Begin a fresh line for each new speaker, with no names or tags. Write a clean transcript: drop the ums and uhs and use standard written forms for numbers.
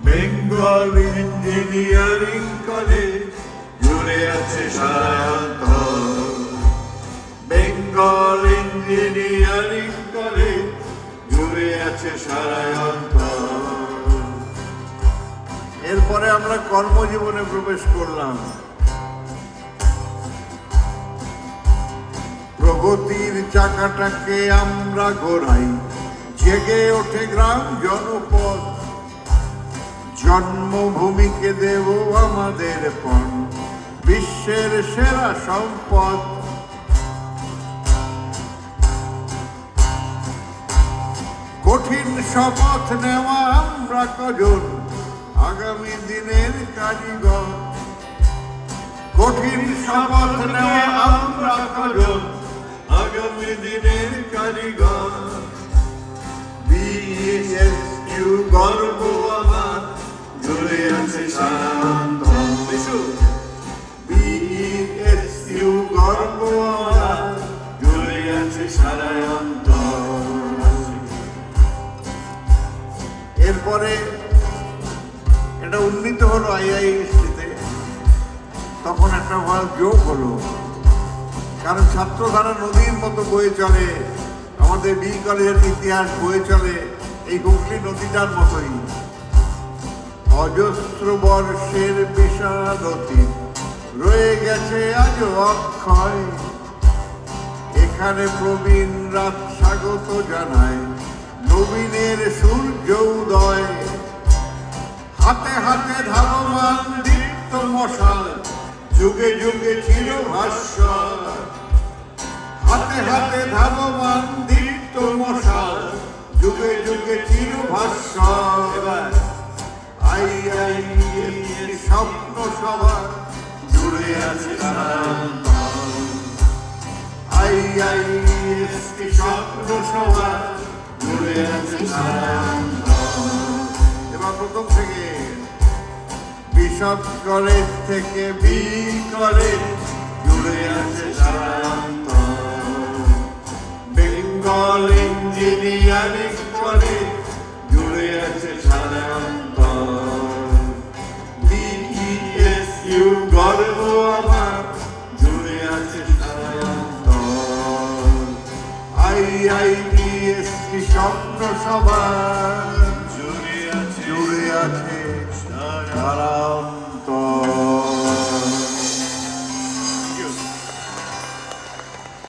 Bengal engineering college জুড়ে আছে সারায়ন্তর। Bengal engineering college জুড়ে আছে সারায়ন্তর। এরপরে আমরা কর্মজীবনে প্রবেশ করলাম। প্রগতির চাকাটাকে আমরা ঘোরাই, জেগে ওঠে গ্রাম জনপদ। জন্মভূমিকে দেব আমাদের পণ, বিশ্বের সেরা সম্পদ। কঠিন শপথ নেওয়া আমরা কজন, আগামী দিনের কারিগর। কঠিন শপথ নেওয়া আমরা কজন, আগামী দিনের কারিগর। BSU গর্ব আমার, জুড়ে আছে সারায়ন্তর। BSU গর্ব আমার, জুড়ে আছে সারায়ন্তর। এরপরে এটা উন্নীত হলো IISc-তে। তখন একটা যোগ হলো, কারণ ছাত্রধারা নদীর মতো বয়ে চলে। আমাদের বি কলেজের ইতিহাস বয়ে চলে এই হুগলি নদীটার মতোই। অজস্র বর্ষের বিশাল অতীত রয়ে গেছে আজও অক্ষয়। এখানে প্রবীণ রাত স্বাগত জানায়, নবীনের সূর্য উদয়। হাতে হাতে ধাবমান দীপ্ত মশাল, যুগে যুগে চির ভাস্বর। হাতে হাতে ধাবমান দীপ্ত মশাল, যুগে যুগে চির ভাস্বর। IISc স্বপ্ন সভা, জুড়ে আছে সারায়ন্তর। IISc স্বপ্ন সভা, জুড়ে আছে সারায়ন্তর। এবার প্রথম থেকে বিশপ কলেজ থেকে বি কলেজ, জুড়ে আছে সারায়ন্তর। বেঙ্গল ইঞ্জিনিয়ারিং কলেজ, জুড়ে আছে সারায়ন্তর। BESU গর্ব আমার, জুড়ে আছে সারায়ন্তর। IISc স্বপ্ন সভা, জুড়ে আছে সারায়ন্তর।